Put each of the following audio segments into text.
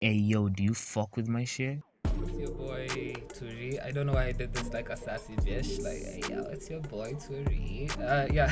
Hey yo, do you fuck with my shit? It's your boy Turi. I don't know why I did this like a sassy bitch. Like, hey, yo, it's your boy Turi. Yeah,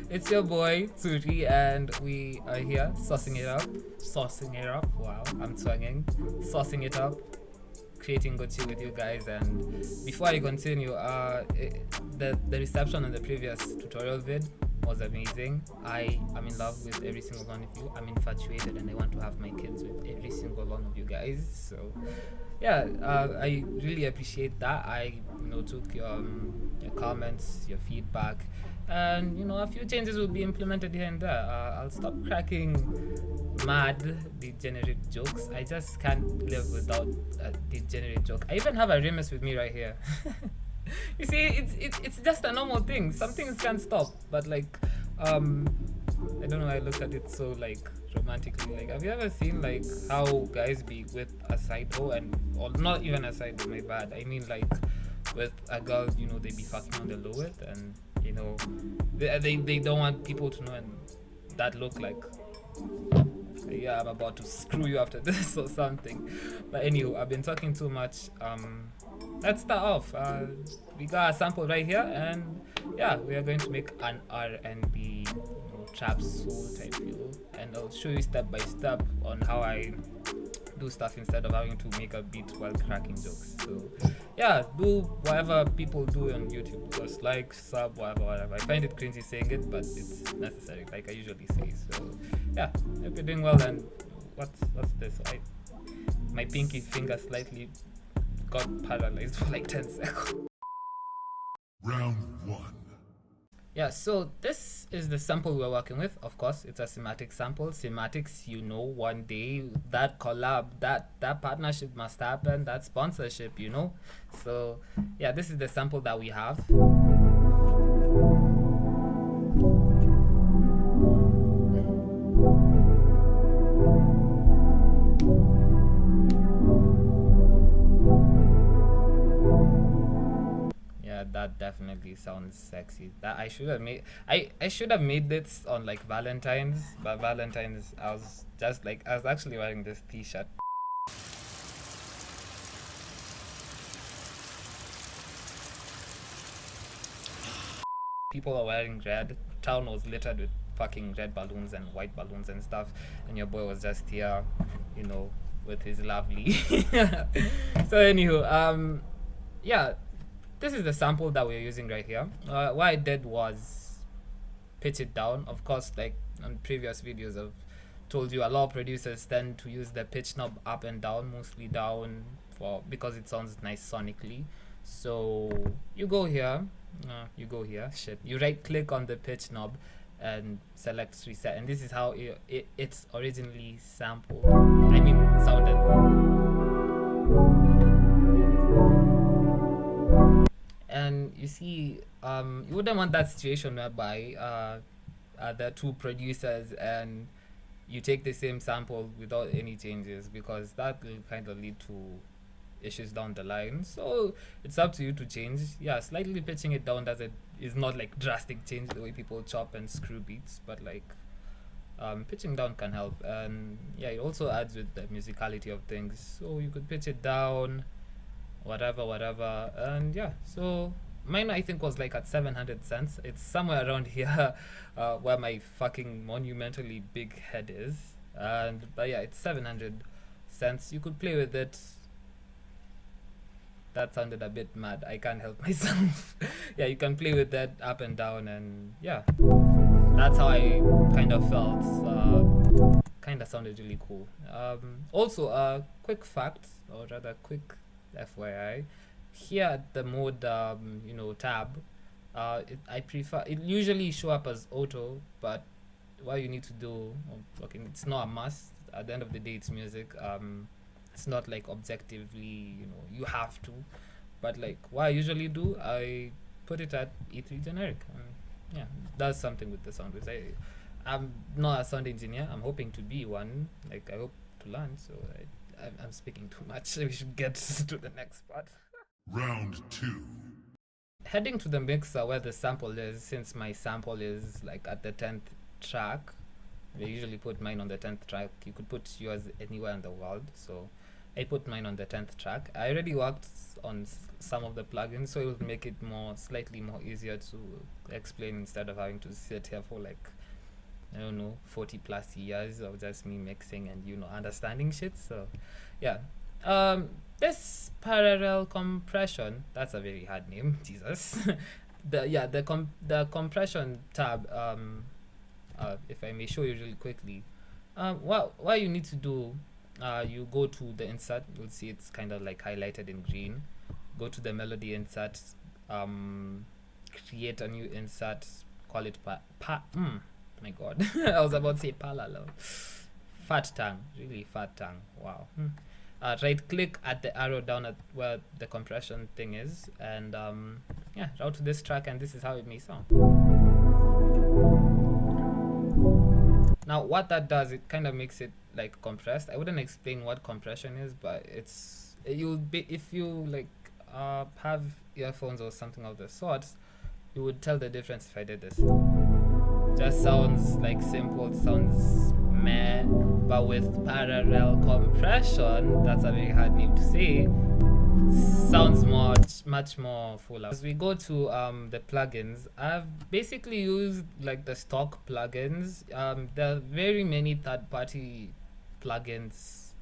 it's your boy Turi, and we are here saucing it up. Saucing it up. Wow, I'm twanging. Saucing it up. Creating Gochi with you guys. And before I continue, the reception on the previous tutorial vid was amazing. I am in love with every single one of you. I'm infatuated and I want to have my kids with every single one of you guys. So yeah, I really appreciate that. I took your comments, your feedback, and a few changes will be implemented here and there. I'll stop cracking mad degenerate jokes. I just can't live without a degenerate joke. I even have a remix with me right here. You see, it's just a normal thing. Some things can't stop, but like, I don't know. I looked at it so like romantically. Like, have you ever seen like how guys be with a side hoe and or not even a side hoe? My bad. I mean like with a girl, they be fucking on the low with, and they don't want people to know, and that look like yeah, I'm about to screw you after this or something. But anywho, I've been talking too much. Let's start off. We got a sample right here, and yeah, we are going to make an R&B, trap soul type feel, and I'll show you step by step on how I do stuff instead of having to make a beat while cracking jokes. So yeah, do whatever people do on YouTube. Just like, sub, whatever. I find it cringy saying it, but it's necessary, like I usually say. So yeah, hope you're doing well. And what's this? My pinky finger slightly got paralyzed for like 10 seconds. Round one. Yeah, so this is the sample we're working with. Of course, it's a thematic sample. Thematics, one day that collab, that partnership must happen, that sponsorship, So yeah, this is the sample that we have. That definitely sounds sexy. That I should have made. I should have made this on like Valentine's, but Valentine's I was actually wearing this T-shirt. People are wearing red. Town was littered with fucking red balloons and white balloons and stuff, and your boy was just here, with his lovely. So anywho, yeah. This is the sample that we're using right here. What I did was pitch it down. Of course, like on previous videos, I've told you a lot of producers tend to use the pitch knob up and down, mostly down because it sounds nice sonically. So you go here, you right click on the pitch knob and select reset, and this is how it's originally sampled. I mean, sounded. And you see, you wouldn't want that situation whereby there are two producers and you take the same sample without any changes, because that will kind of lead to issues down the line. So it's up to you to change. Yeah, slightly pitching it down is not like drastic change the way people chop and screw beats, but like pitching down can help. And yeah, it also adds with the musicality of things. So you could pitch it down, whatever, and yeah. So mine I think was like at 700 cents. It's somewhere around here, where my fucking monumentally big head is. But yeah, it's 700 cents. You could play with it. That sounded a bit mad. I can't help myself. Yeah, you can play with that up and down, and yeah, that's how I kind of felt. Kind of sounded really cool. Also, a quick fact, or rather quick FYI, here at the mode tab, I prefer it usually show up as auto, but what you need to do, okay, it's not a must. At the end of the day, it's music. It's not like objectively, you have to, but like what I usually do, I put it at E3 generic. Yeah, that's something with the sound. I'm not a sound engineer. I'm hoping to be one. Like I hope to learn. So I'm speaking too much. We should get to the next part. Round two. Heading to the mixer where the sample is, since my sample is like at the 10th track, They usually put mine on the 10th track. You could put yours anywhere in the world. So I put mine on the 10th track. I already worked on some of the plugins, so it will make it slightly more easier to explain instead of having to sit here for like, I don't know, 40 plus years of just me mixing and, you know, understanding shit. So yeah. This parallel compression, that's a very hard name, Jesus. The compression tab, if I may show you really quickly, what you need to do, you go to the insert. You'll see it's kind of like highlighted in green. Go to the melody insert, create a new insert, call it my god, I was about to say parallel. Fat tongue, really fat tongue. Wow. Right click at the arrow down at where the compression thing is, and yeah, route to this track, and this is how it may sound. Now what that does, it kind of makes it like compressed. I wouldn't explain what compression is, but you'll be, if you like have earphones or something of the sort, you would tell the difference if I did this. Just sounds like simple, sounds meh, but with parallel compression, that's a very hard name to say, sounds much more fuller. As we go to the plugins, I've basically used like the stock plugins. There are very many third-party plugins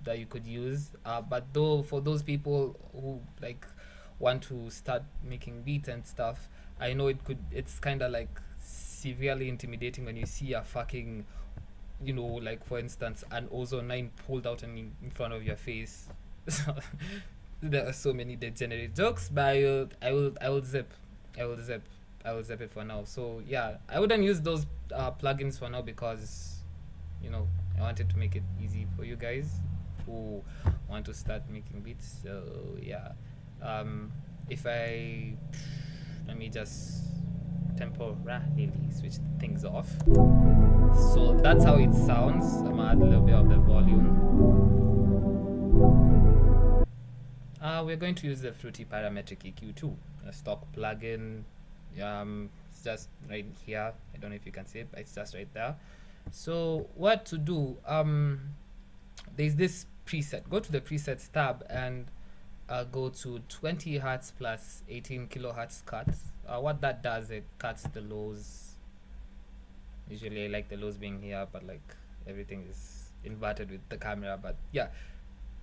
that you could use, but though for those people who like want to start making beats and stuff, I know it's kind of like severely intimidating when you see a fucking, you know, like for instance an Ozone 9 pulled out in front of your face. There are so many degenerate jokes, but I will zip it for now. So yeah, I wouldn't use those plugins for now because, you know, I wanted to make it easy for you guys who want to start making beats. So yeah, let me just temporarily switch things off. So that's how it sounds. I'm gonna add a little bit of the volume. We're going to use the Fruity Parametric EQ too, a stock plugin. It's just right here. I don't know if you can see it, but it's just right there. So what to do? There's this preset. Go to the presets tab and go to 20 hertz plus 18 kilohertz cuts. What that does, it cuts the lows. Usually I like the lows being here, but like everything is inverted with the camera. But yeah,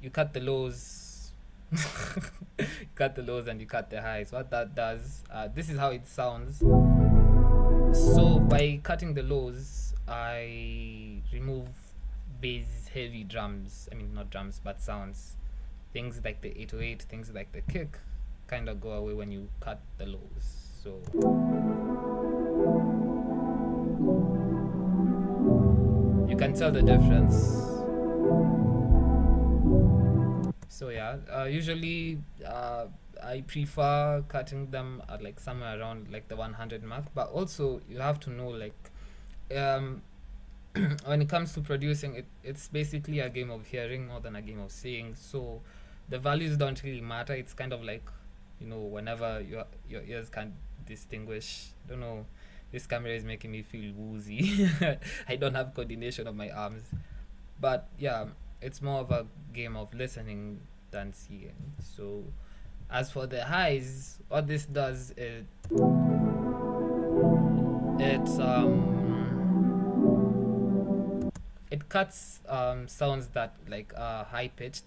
you cut the lows. Cut the lows and you cut the highs. What that does, this is how it sounds. So by cutting the lows, I remove bass heavy drums. I mean, not drums, but sounds. Things like the 808, things like the kick kind of go away when you cut the lows. So you can tell the difference. So yeah, usually I prefer cutting them at like somewhere around like the 100 mark, but also you have to know, like when it comes to producing, it's basically a game of hearing more than a game of seeing. So the values don't really matter. It's kind of like, you know, whenever your ears can't distinguish. I don't know, this camera is making me feel woozy. I don't have coordination of my arms, but yeah, it's more of a game of listening than seeing. So as for the highs, what this does is it cuts sounds that like high pitched,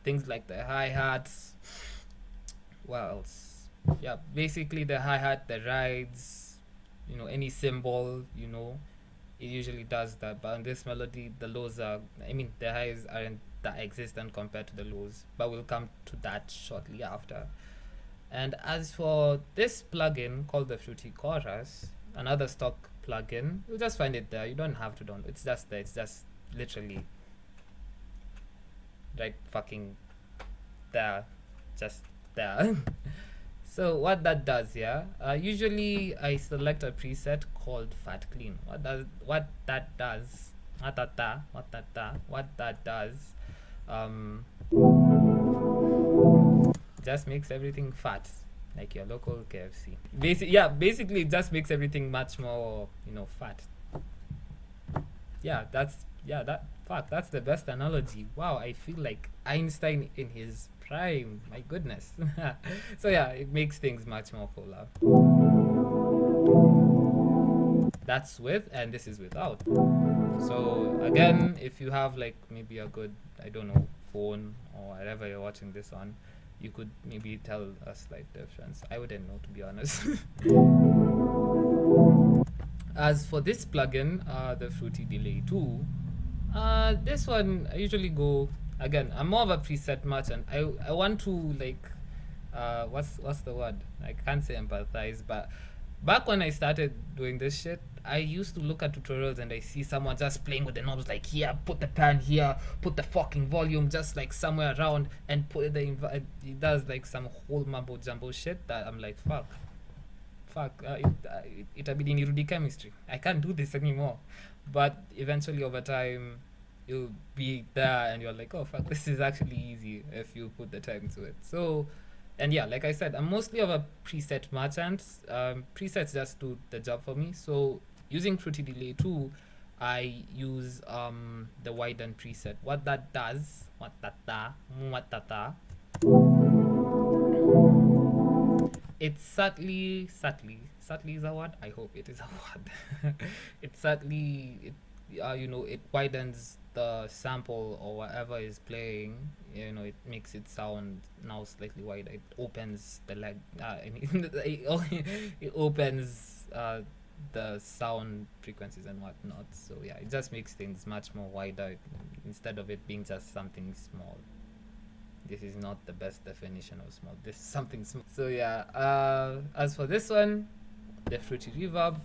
things like the hi-hats. What else? Yeah, basically the hi-hat, the rides, you know, any cymbal, you know, it usually does that. But on this melody, the lows are, I mean, the highs aren't that existent compared to the lows, but we'll come to that shortly after. And as for this plugin called the Fruity Chorus, another stock plugin, you'll just find it there. You don't have to download, it's just there. It's just literally right fucking there, just there. So what that does, yeah, usually I select a preset called Fat Clean. What that does, just makes everything fat, like your local KFC. Basically it just makes everything much more, you know, fat. yeah, that's the best analogy. Wow, I feel like Einstein in his prime. My goodness. So yeah, it makes things much more fuller. That's with, and this is without. So again, if you have like maybe a good, I don't know, phone or whatever you're watching this on, you could maybe tell a slight difference. I wouldn't know, to be honest. As for this plugin, the Fruity Delay 2, this one I usually go, again, I'm more of a preset merchant. I want to like what's the word? I can't say empathize, but back when I started doing this shit, I used to look at tutorials and I see someone just playing with the knobs, like here, put the pan here, put the fucking volume just like somewhere around, and put the it does like some whole mumbo jumbo shit that I'm like, fuck, itabidi nirudi chemistry. I can't do this anymore. But eventually over time you'll be there and you're like, oh fuck, this is actually easy if you put the time to it. So, and yeah, like I said, I'm mostly of a preset merchant. Presets just do the job for me. So using Fruity Delay 2, I use the widen preset. What that does, it's subtly is a word. I hope it is a word. It subtly, it widens the sample or whatever is playing. It makes it sound now slightly wider. It opens the leg. It opens the sound frequencies and whatnot. So yeah, it just makes things much more wider instead of it being just something small. This is not the best definition of small. This is something small. So yeah, as for this one, the Fruity Reverb,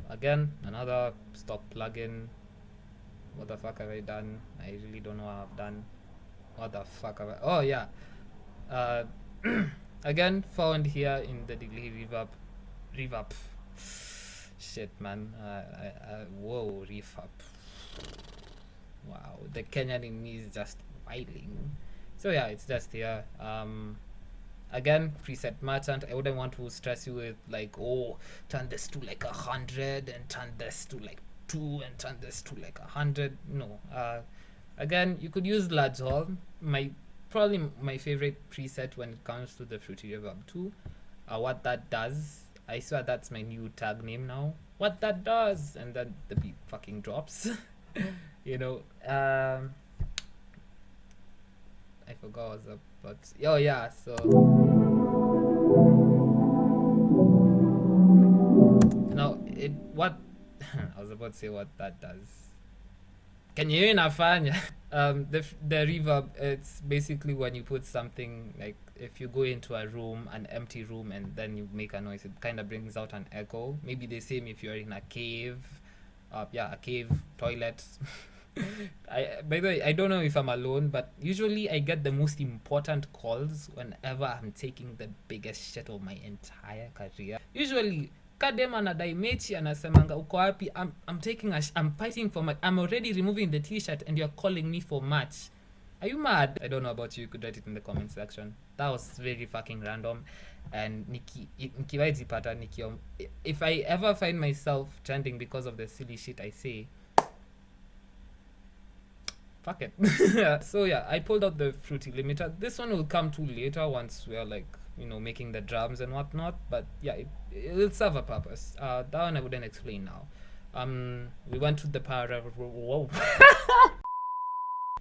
again, another stock plugin. What the fuck have I done? I really don't know what I've done. What the fuck have I... Oh yeah. Again, found here in the Delay Reverb. Shit, man. Whoa, Reverb. Wow, the Kenyan in me is just wailing. So yeah, it's just here. Again, preset merchant. I wouldn't want to stress you with like, oh, turn this to like 100 and turn this to like 2 and turn this to like 100. No. Again, you could use large hall. Probably my favorite preset when it comes to the Fruity Reverb 2. What that does, I swear that's my new tag name now. What that does, and then the beat fucking drops. I forgot what's up, but oh yeah, so now what I was about to say what that does. Can you hear Nafanya? The reverb, it's basically when you put something, like if you go into a room, an empty room, and then you make a noise, it kind of brings out an echo. Maybe the same if you're in a cave, a cave toilet. By the way, I don't know if I'm alone, but usually I get the most important calls whenever I'm taking the biggest shit of my entire career. Usually kadem anadai mechi anasemanga uko wapi, I'm fighting for my, I'm already removing the t-shirt and you're calling me for match. Are you mad? I don't know about you. You could write it in the comment section. That was very fucking random. And if I ever find myself trending because of the silly shit I say, fuck it. So yeah, I pulled out the Fruity limiter. This one will come to later once we are like, making the drums and whatnot. But yeah, it'll serve a purpose. That one I wouldn't explain now. We went to the whoa.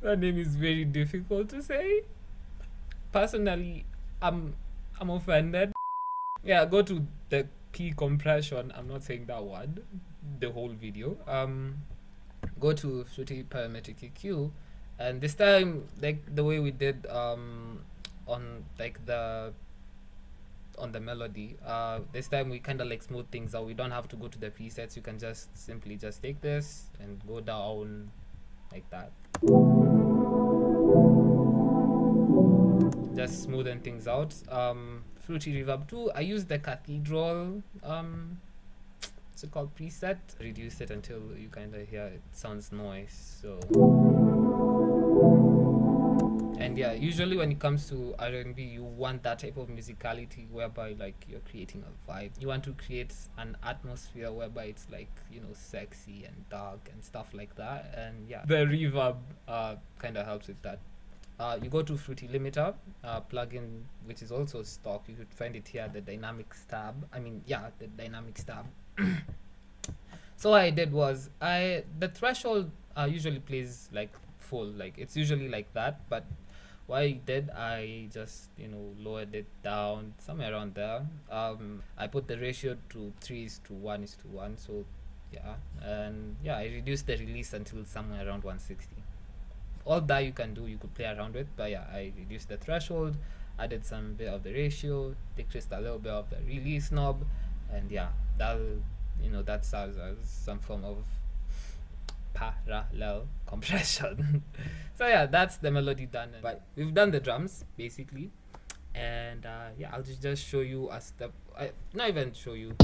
That name is very difficult to say. Personally, I'm offended. Yeah, go to the P compression. I'm not saying that word the whole video. Go to Fruity Parametric EQ, and this time, like the way we did on the melody, this time we kind of like smooth things out. We don't have to go to the presets. You can just simply just take this and go down like that, just smoothing things out. Fruity Reverb 2, I use the Cathedral so called preset. Reduce it until you kind of hear it sounds noise. So, and And yeah, usually when it comes to R&B, you want that type of musicality whereby like you're creating a vibe. You want to create an atmosphere whereby it's like, you know, sexy and dark and stuff like that. And yeah, the reverb kind of helps with that. You go to Fruity Limiter plugin, which is also stock. You could find it here, the Dynamics tab. The Dynamics tab. So what I did was the threshold usually plays like full, like it's usually like that, but what I did, I just, you know, lowered it down somewhere around there. I put the ratio to 3:1:1, so yeah, and yeah, I reduced the release until somewhere around 160. All that you can do, you could play around with, but yeah, I reduced the threshold, added some bit of the ratio, decreased a little bit of the release knob, and yeah, that serves as some form of parallel compression. So yeah, that's the melody done. But we've done the drums basically, and yeah, I'll just show you a step. Not even show you.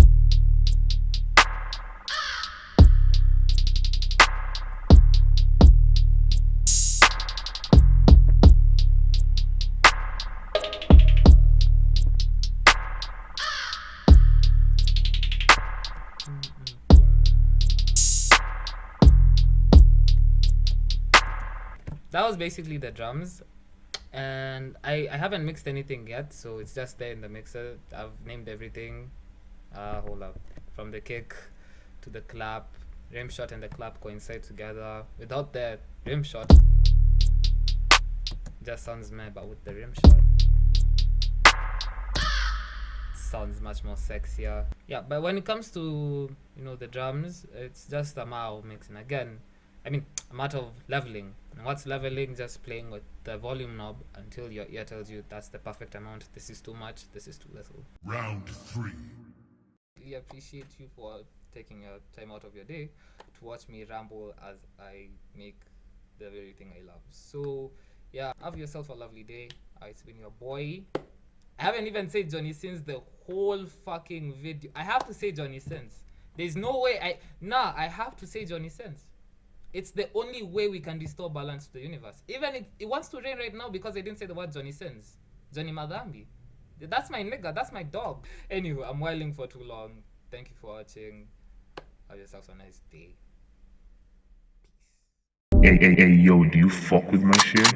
That was basically the drums, and I haven't mixed anything yet, so it's just there in the mixer. I've named everything. Hold up, from the kick to the clap, rim shot and the clap coincide together. Without the rim shot, just sounds meh, but with the rim shot, it sounds much more sexier. Yeah, but when it comes to, you know, the drums, it's just a matter of mixing. Again, a matter of leveling. And what's leveling? Just playing with the volume knob until your ear tells you that's the perfect amount. This is too much. This is too little. Round 3. Really appreciate you for taking your time out of your day to watch me ramble as I make the very thing I love. So yeah, have yourself a lovely day. It's been your boy. I haven't even said Johnny Sins the whole fucking video. I have to say Johnny Sins. There's no way I have to say Johnny Sins. It's the only way we can restore balance to the universe. Even it wants to rain right now because I didn't say the word Johnny Sins. Johnny Madambi. That's my nigga. That's my dog. Anyway, I'm whiling for too long. Thank you for watching. Have yourself a nice day. Hey, yo, do you fuck with my shit?